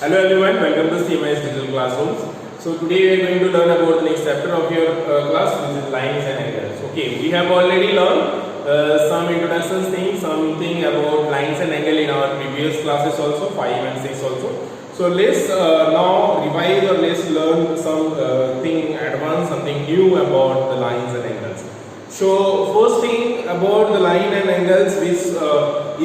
Hello everyone, welcome to CMIS Digital Classrooms. So today we are going to learn about the next chapter of your class, which is lines and angles. Okay, we have already learned some introductions things, something about lines and angle in our previous classes also, 5 and 6 also. So let's now revise or let's learn something advanced, something new about the lines and angles. So first thing about the line and angles which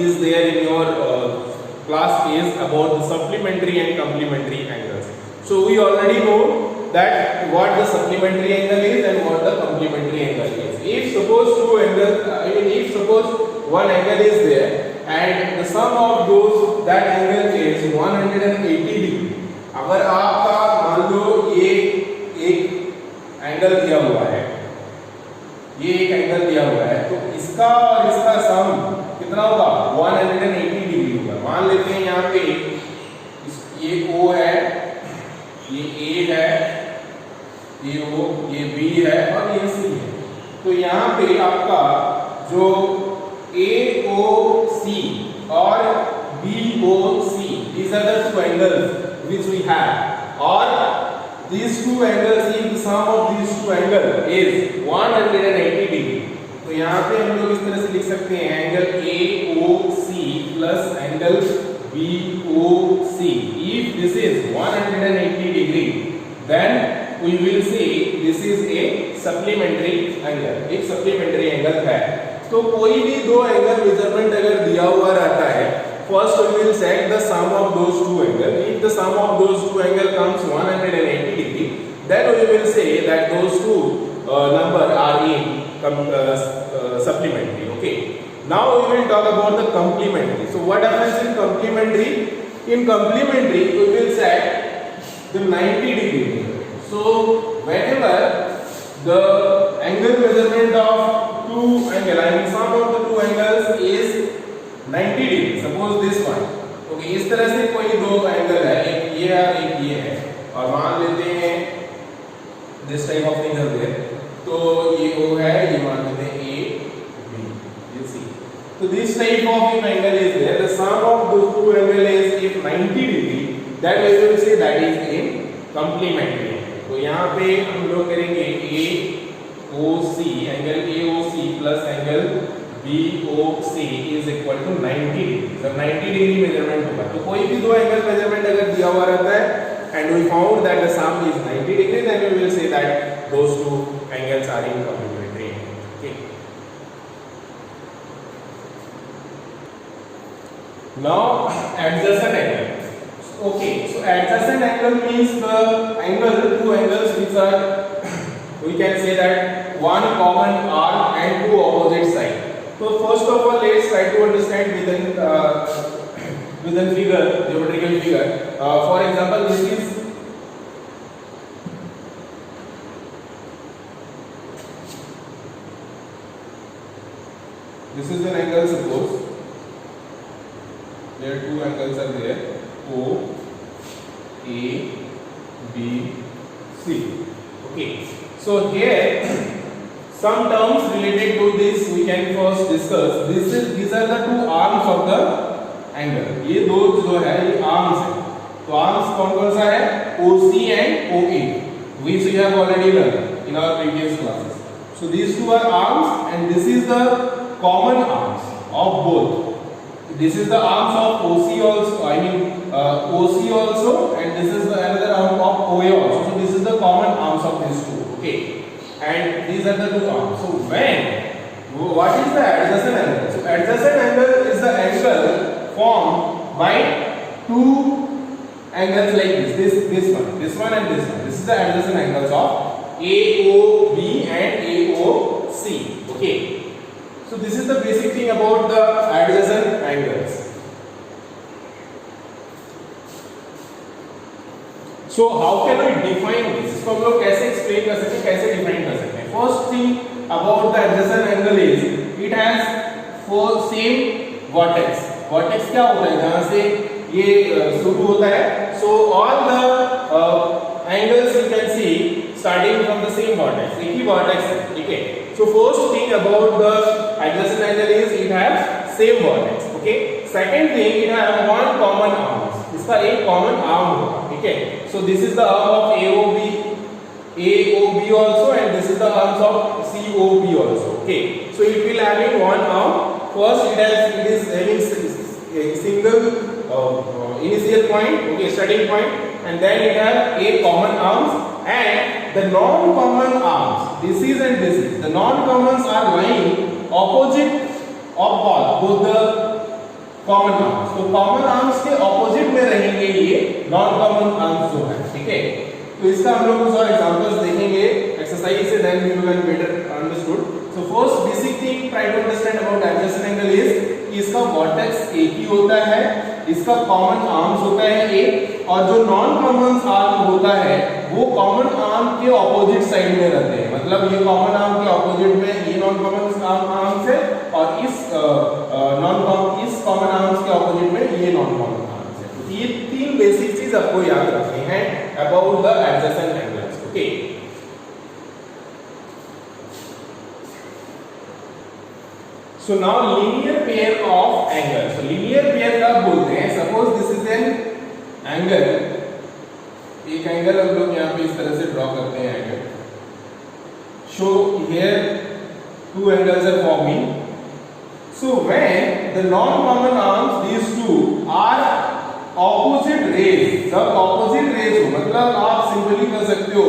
is there in your class is about the supplementary and complementary angles. So we already know that what the supplementary angle is and what the complementary angle is. If suppose two angles, if suppose one angle is there and the sum of those that angle is 180 degree. अगर आपका मान लो ये एक angle दिया हुआ है, ये एक एंगल दिया हुआ है, तो इसका और इसका सम कितना होगा 180 डिग्री होगा. मान लेते हैं यहाँ पे ये O है, ये A है, ये O, ये B है और ये C है. तो यहाँ पे आपका जो AOC और BOC, these are the two angles which we have, or these two angles, if the sum of these two angles is 180 degree. तो यहाँ पे हम लोग इस तरह से लिख सकते हैं angle AOC plus angle BOC. If this is 180 degree, then we will say this is a supplementary angle. एक supplementary angle है. तो कोई भी दो एंगल मेजरमेंट अगर दिया हुआ रहता है, first we will set the sum of those two angles. If the sum of those two angles comes 180 degree, then we will say that those two number are in supplementary. Okay. Now we will talk about the complementary. So what happens in complementary? In complementary we will set the 90 degree. So whenever the angle measurement of two angles, I mean sum of the two angles is 90 degree. Suppose this one. Okay, इस तरह से कोई दो angle है, एक ये है एक ये है, और मान लेते हैं this type of thing है. तो ये O है, ये मान लेते हैं A, B, you see. So this type of angle is there. The sum of those two angles is if 90 degree, then we will say that is in complementary. तो यहाँ पे हम लोग करेंगे AOC, angle AOC plus angle BOC is equal to 90 degree. जब 90 degree measurement होगा, तो कोई भी दो एंगल मेजरमेंट अगर दिया हुआ रहता है and we found that the sum is 90 degree, then we will say that those two angles are in complementary. Okay. Now adjacent angle. Okay, so adjacent angle means the angle, two angles which are, we can say that one common arc and two opposite sides. So first of all, let's try to understand within figure, geometrical figure. For example, this is an angle. Suppose there are two angles are there, O, A, B, C. Okay. So here some terms related to this we can first discuss. These are the two arms of the angle. ये दो जो है ये arms है. तो arms कौन कौन सा है? OC and OA, which we have already learned in our previous classes. So these two are arms, and this is the common arms of both. This is the arms of OC also. I mean OC also, and this is another arm of OA also. So this is the common arms of these two. Okay, and these are the two arms. So what is the adjacent angle? So adjacent angle is the angle formed by two angles like this one and this one. This is the adjacent angles of AOB and AOC. Okay. So this is the basic thing about the adjacent angles. So how can we define this? इसको हम लोग कैसे explain कर सकते हैं, कैसे define कर सकते हैं? First thing about the adjacent angle is it has four same vertex. Vertex क्या होता है? जहाँ से ये शुरू होता है. So all the angles you can see starting from the same vertex. एक ही vertex है, ठीक है? So first thing about the adjacent angle is it has same vertex. Okay. Second thing, it has one common arms. इसका एक common arm होगा, ठीक है। सो this is the arm of AOB also and this is the arms of COB also, okay. So it will having one arm. First it is having a single initial point, okay, starting point, and then it has 8 common arms and the non-common arms, this is and this is, the non-commons are lying opposite of both the common arms. तो common arms के opposite में रहेंगे ये non-common arms जो है, ठीक है। तो इसका हम लोग कुछ और एग्जांपल्स देखेंगे एक्सरसाइज से, then we will better understood. So first basic thing try to understand about adjacent angle is कि इसका वर्टेक्स एक ही होता है, इसका कॉमन आर्म्स होता है एक, और जो नॉन कॉमन आर्म होता है वो कॉमन आर्म के ऑपोजिट साइड में रहते हैं। मतलब ये कॉमन आर्म के ऑपोजिट में ये नॉन कॉमन आर्म्स है और इस कॉमन आर्म्स के ऑपोजिट में ये नॉन कॉमन आर्म्स है। ये तीन बेसिक चीज आपको याद रखनी है about the adjacent angles, okay. So now linear pair of angles. So linear pair कब बोलते हैं? Suppose this is an angle, एक एंगल हम लोग यहाँ पे इस तरह से ड्रॉ करते हैं angle. So here two angles are forming. So when the non-common arms, these two are opposite rays, जब ऑपोजिट रेज हो, मतलब आप सिंपली कर सकते हो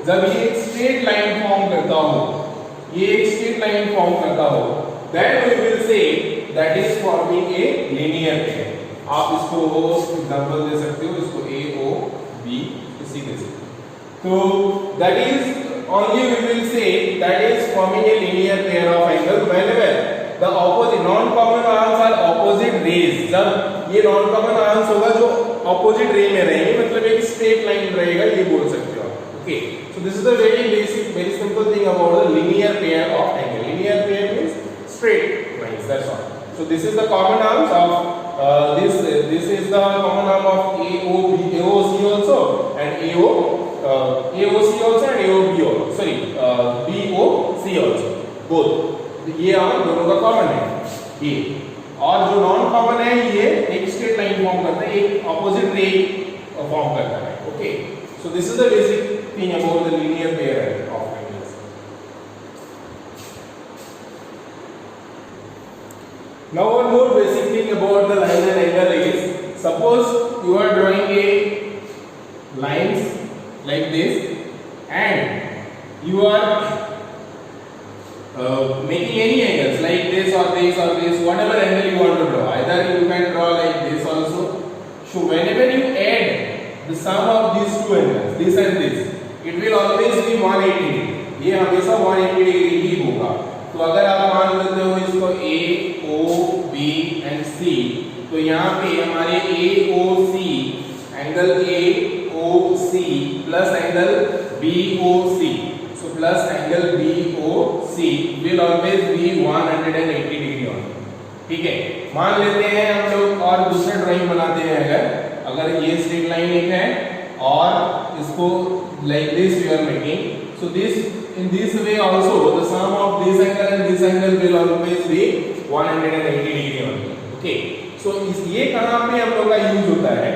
जब ये एक स्ट्रेट लाइन फॉर्म करता हो, ये एक स्ट्रेट लाइन फॉर्म करता हो, then we will say that is forming a linear pair. आप इसको एग्जांपल दे सकते हो, इसको AOB सीधे से, तो that is only we will say that is forming a linear pair of angles whenever the opposite non-common arms are opposite rays. जब ये non-common arms होगा जो opposite ray में रहेंगे, मतलब एक straight line रहेगा, ये बोल सकते हो आप, okay. So this is the very basic, very simple thing about the linear pair of angle. Linear pair means straight lines, that's all. So this is the common arms of this is the common arm of AOC also and AOC also and AOB also, sorry, BOC also, both ये arm दोनों का common है ये, और जो non common है ये एक स्ट्रेट लाइन फॉर्म करता है, एक ऑपोजिट रे फॉर्म करता है, okay. So this is the basic thing about the linear pair of angles. Now one more basic thing about the line and angle is, suppose you are drawing a lines like this and you are making any angles like this or this or this, whatever angle you want to draw. Either you can draw like this also. So whenever you add the sum of these two angles, this and this, it will always be 180 degree. ये हमेशा 180 degree ही होगा. तो अगर आप मान लेते हो इसको A, O, B and C, तो यहाँ पे हमारे AOC angle AOC plus angle BOC, so plus angle BOC will always be 180 degree on. ठीक है, मान लेते हैं हम लोग और दूसरा ड्राइंग बनाते हैं. अगर ये स्ट्रेट लाइन एक है और इसको like this we are making, so this in this way also the sum of this angle and this angle will always be 180 degree only. Okay, so ये कहाँ पे हम लोग का यूज होता है?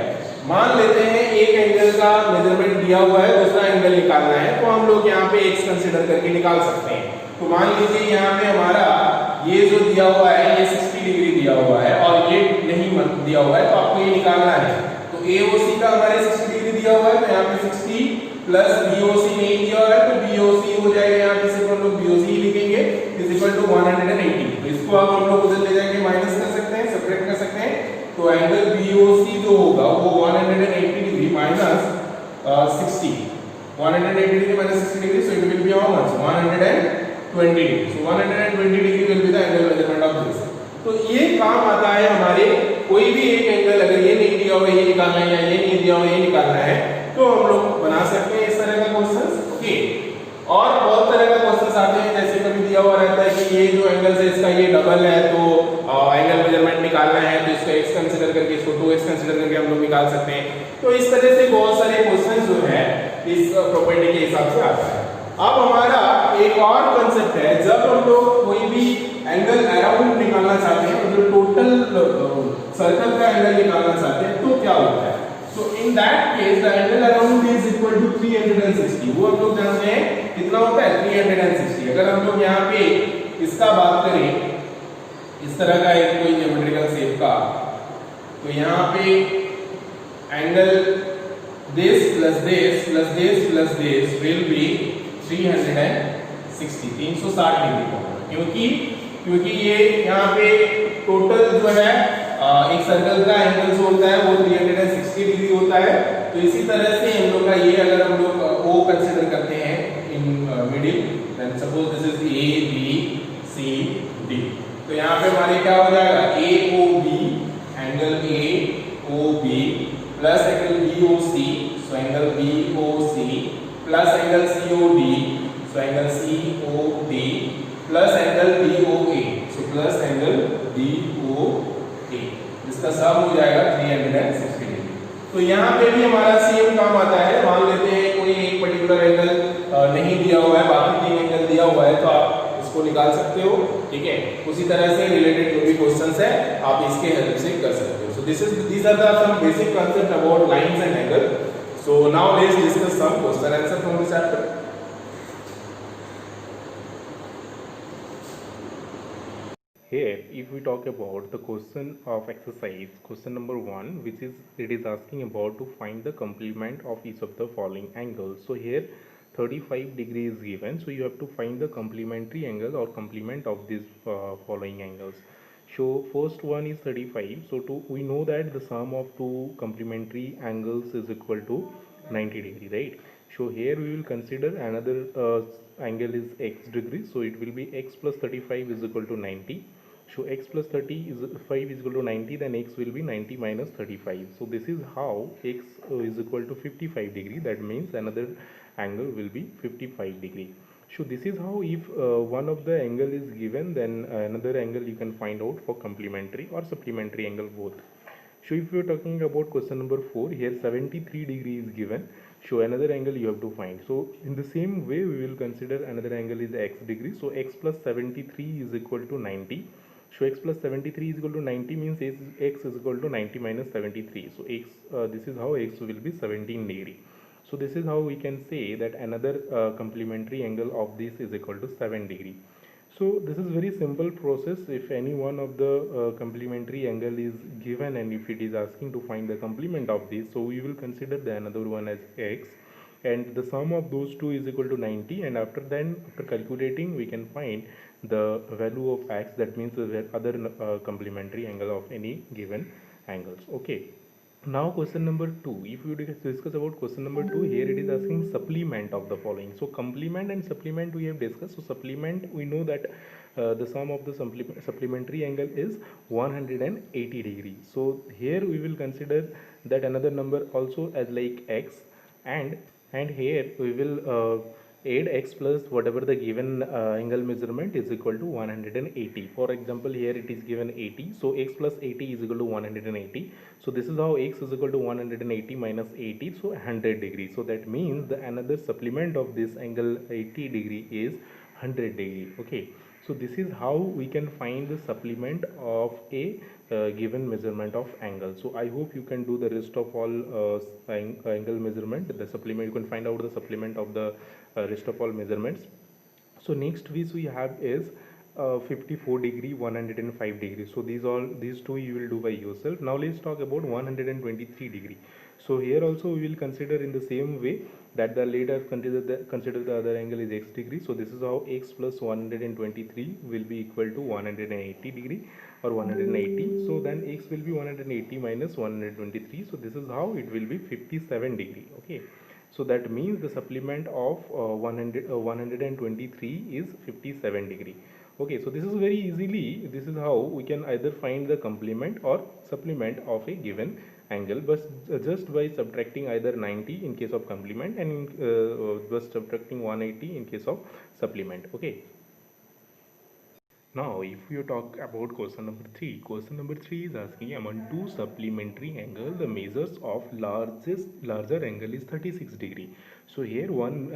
मान लेते हैं एक एंगल का मेजरमेंट दिया हुआ है, दूसरा एंगल निकालना है, तो हम लोग यहाँ पे x कंसीडर करके निकाल सकते हैं. तो मान लीजिए यहाँ पे हमारा ये जो दिया हुआ है ये 60 डिग्री दिया हुआ है और ये नहीं दिया हुआ है, तो आपको ये निकालना है. तो AOC का हमारे 60 डिग्री दिया हुआ है, तो यहाँ पे 60 प्लस BOC नहीं दिया हुआ है, तो BOC हो जाएगा यहाँ पे सिर्फ हम लोग BOC ही लिखेंगे इज इक्वल टू 180. तो इसको अब हम लोग उधर ले जाके माइनस कर सकते हैं, सेपरेट कर सकते हैं. तो एंगल BOC जो होगा वो 180 degree minus 60, 180 degree minus 60 degree, so it will be how much 120 degree. So 120 degree will be the angle measurement of this. तो ये काम आता है हमारे कोई भी एक एंगल, अगर ये नहीं दिया हुआ ये निकालना है या ये नहीं दिया हुआ ये निकालना है, तो हम लोग बना सकते हैं इस तरह का क्वेश्चंस. ओके, और बहुत तरह का क्वेश्चंस आते हैं, जैसे कभी दिया हुआ रहता है कि ये जो एंगल है इसका ये डबल है, तो एंगल मेजरमेंट निकालना है, तो इसको x कंसीडर करके इसको 2x कंसीडर करके हम लोग निकाल सकते हैं. तो इस तरह से बहुत सारे क्वेश्चंस जो है इस प्रॉपर्टी के हिसाब से आता है. अब हमारा एक और कांसेप्ट है, जब हम लोग कोई भी एंगल अराउंड निकालना चाहते हैं, मतलब टोटल सर्कल का एंगल निकालना चाहते हैं, तो क्या होता है? in that case the angle around is equal to 360. वो हम लोग जानते हैं कितना होता है 360. अगर हम लोग यहाँ पे इसका बात करें, इस तरह का एक कोई ज्योमेट्रिकल शेप का, तो यहाँ पे angle this plus this plus this plus this will be 360 360 degree का होगा, क्योंकि ये यहाँ पे टोटल जो है एक सर्कल का एंगल जो होता है वो 360 डिग्री होता है. तो इसी तरह से हम लोग का ये अगर हम लोग O कंसीडर करते हैं in middle, then suppose this is A B C D, तो यहाँ पे हमारे क्या हो जाएगा AOB angle AOB plus angle BOC, so angle BOC plus angle COD, so angle COD plus angle BOA, so plus angle BOA, जिसका सम हो जाएगा 360 डिग्री. तो यहाँ पे भी हमारा सेम काम आता है. मान लेते हैं कोई एक पर्टिकुलर एंगल नहीं दिया हुआ है, बाकी 3 एंगल दिया हुआ है, तो आप इसको निकाल सकते हो. ठीक है, उसी तरह से रिलेटेड जो भी क्वेश्चंस है आप इसके हेल्प से कर सकते हो. So these are the some basic concepts about lines and angle. So now let's discuss some question answer from this chapter. Here, if we talk about the question of exercise, question number 1, which is it is asking about to find the complement of each of the following angles. So here 35 degree is given, so you have to find the complementary angle or complement of these following angles. So first one is 35, so we know that the sum of two complementary angles is equal to 90 degree, right? So here we will consider another angle is x degree, so it will be x plus 35 is equal to 90. So x plus 35 is equal to 90, then x will be 90 minus 35. So this is how x is equal to 55 degree, that means another angle will be 55 degree. So this is how if one of the angle is given, then another angle you can find out for complementary or supplementary angle both. So if you are talking about question number 4, here 73 degree is given, so another angle you have to find. So in the same way we will consider another angle is x degree, so x plus 73 is equal to 90. So x plus 73 is equal to 90 means x is equal to 90 minus 73. So x this is how x will be 17 degree. So this is how we can say that another complementary angle of this is equal to 7 degree. So this is very simple process. If any one of the complementary angle is given and if it is asking to find the complement of this, so we will consider the another one as x, and the sum of those two is equal to 90, and after calculating we can find the value of x, that means the other complementary angle of any given angles. Okay, now question number 2, if you discuss about question number 2, here it is asking supplement of the following. So complement and supplement we have discussed. So supplement, we know that the sum of the supplementary angle is 180 degree. So here we will consider that another number also as like x, and here we will add x plus whatever the given angle measurement is equal to 180. For example, here it is given 80, so x plus 80 is equal to 180. So this is how x is equal to 180 minus 80, so 100 degree. So that means the another supplement of this angle 80 degree is 100 degree. Okay, so this is how we can find the supplement of a given measurement of angle. So I hope you can do the rest of all angle measurement, the supplement, you can find out the supplement of the rest of all measurements. So next which we have is 54 degree, 105 degree. So these two you will do by yourself. Now let's talk about 123 degree. So here also we will consider in the same way that the later consider the other angle is x degree. So this is how x plus 123 will be equal to 180 degree or 180. So then x will be 180 minus 123. So this is how it will be 57 degree. Okay, so that means the supplement of 123 is 57 degree. Okay, so this is very easily, this is how we can either find the complement or supplement of a given angle, but just by subtracting either 90 in case of complement and just subtracting 180 in case of supplement. Okay, now if you talk about question number 3, question number 3 is asking among two supplementary angle the measures of larger angle is 36 degree. So here one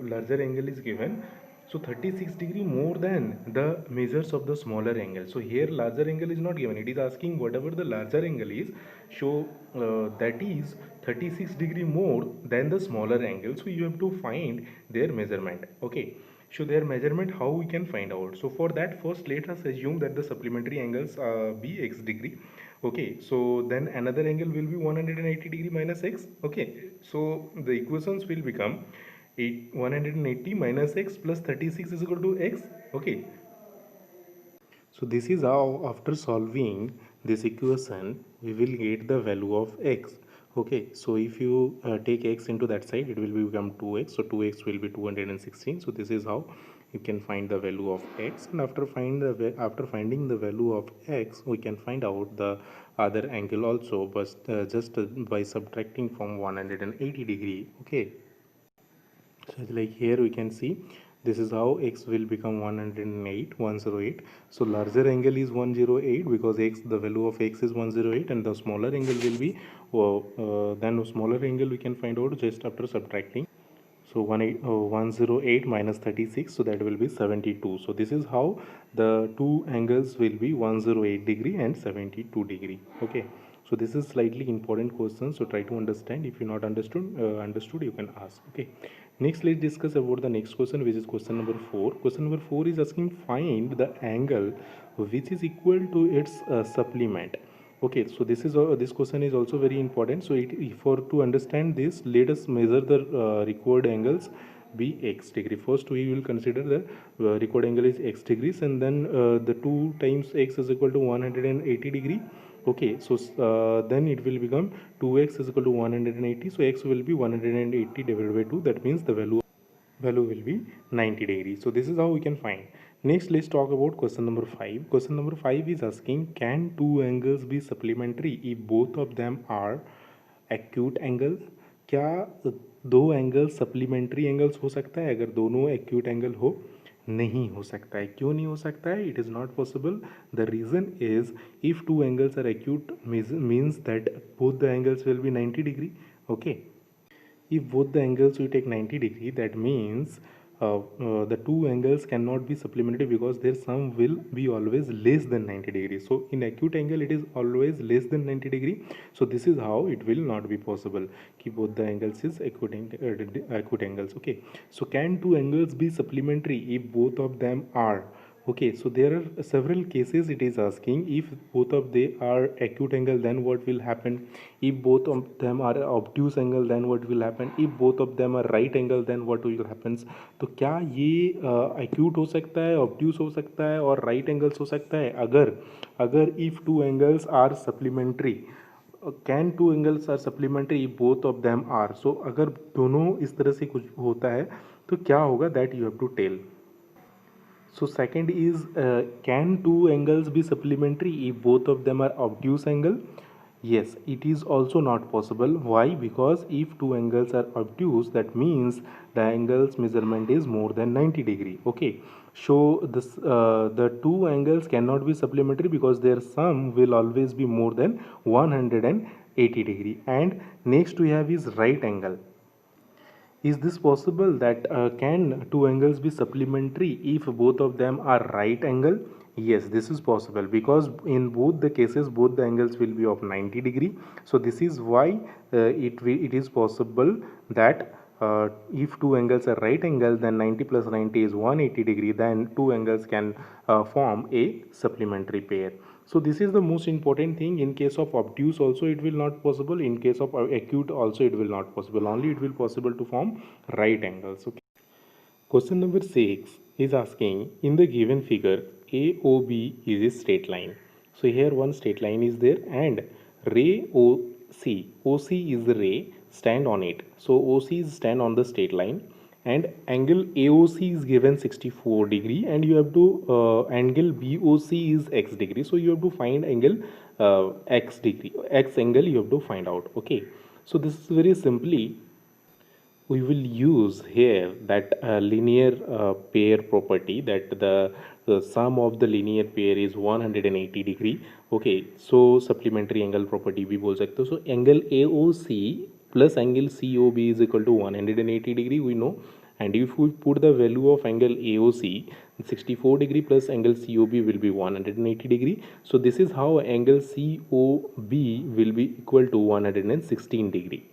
larger angle is given, so 36 degree more than the measures of the smaller angle. So here larger angle is not given, it is asking whatever the larger angle is, So that is 36 degree more than the smaller angle. So you have to find their measurement. Okay. So their measurement, how we can find out? So for that, first let us assume that the supplementary angles be x degree. Okay, so then another angle will be 180 degree minus x. Okay, so the equations will become 180 minus x plus 36 is equal to x. Okay, so this is how after solving this equation we will get the value of x. Okay, so if you take x into that side, it will become 2x. So 2x will be 216. So this is how you can find the value of x. And after finding the value of x, we can find out the other angle also, but just by subtracting from 180 degree. Okay. So like here we can see this is how x will become 108. So larger angle is 108 because x, the value of x is 108, and the smaller angle will be then smaller angle we can find out just after subtracting. So 108 minus 36, so that will be 72. So this is how the two angles will be 108 degree and 72 degree. Okay, so this is slightly important question, so try to understand. If you not understood you can ask. Okay, next let's discuss about the next question, which is question number 4. Question number 4 is asking find the angle which is equal to its supplement. Okay, so this question is also very important. So for to understand this, let us measure the required angles be x degree. First we will consider the required angle is x degrees, and then the 2 times x is equal to 180 degree. Okay, so then it will become 2x is equal to 180. So x will be 180 divided by 2, that means the value will be 90 degrees. So this is how we can find. Next let's talk about question number 5. Question number 5 is asking can two angles be supplementary if both of them are acute angles. क्या दो angle supplementary angles हो सकता है अगर दोनों acute angle हो? नहीं हो सकता है. क्यों नहीं हो सकता है? It is not possible. The reason is if two angles are acute means that both the angles will be 90 degree. Okay, if both the angles we take 90 degree, that means the two angles cannot be supplementary because their sum will be always less than 90 degree. So in acute angle it is always less than 90 degree. So this is how it will not be possible कि both the angles is acute angles. Okay, so can two angles be supplementary if both of them are? Okay, so there are several cases it is asking. If both of they are acute angle, then what will happen? If both of them are obtuse angle, then what will happen? If both of them are right angle, then what will happen? तो क्या ये acute हो सकता है, obtuse हो सकता है और right angles हो सकता है? अगर if two angles are supplementary, can two angles are supplementary both of them are. So अगर दोनों इस तरह से कुछ होता है तो क्या होगा, that you have to tell. So second is can two angles be supplementary if both of them are obtuse angle? Yes, it is also not possible. Why? Because if two angles are obtuse, that means the angle's measurement is more than 90 degree. Okay, so this the two angles cannot be supplementary because their sum will always be more than 180 degree. And next we have is right angle. Is this possible that can two angles be supplementary if both of them are right angle? Yes, this is possible because in both the cases both the angles will be of 90 degree. So this is why it is possible that if two angles are right angle, then 90 plus 90 is 180 degree, then two angles can form a supplementary pair. So this is the most important thing. In case of obtuse also it will not possible. In case of acute also it will not possible. Only it will possible to form right angles. Okay. Question number 6 is asking in the given figure AOB is a straight line. So here one straight line is there and ray OC is the ray, stand on it. So OC is stand on the straight line and angle AOC is given 64 degree and you have to angle BOC is x degree. So you have to find angle x degree, x angle you have to find out. Okay, so this is very simply we will use here that linear pair property, that the sum of the linear pair is 180 degree. Okay, so supplementary angle property भी बोल सकते हो. So angle AOC plus angle COB is equal to 180 degree we know, and if we put the value of angle AOC, 64 degree plus angle COB will be 180 degree. So this is how angle COB will be equal to 116 degree.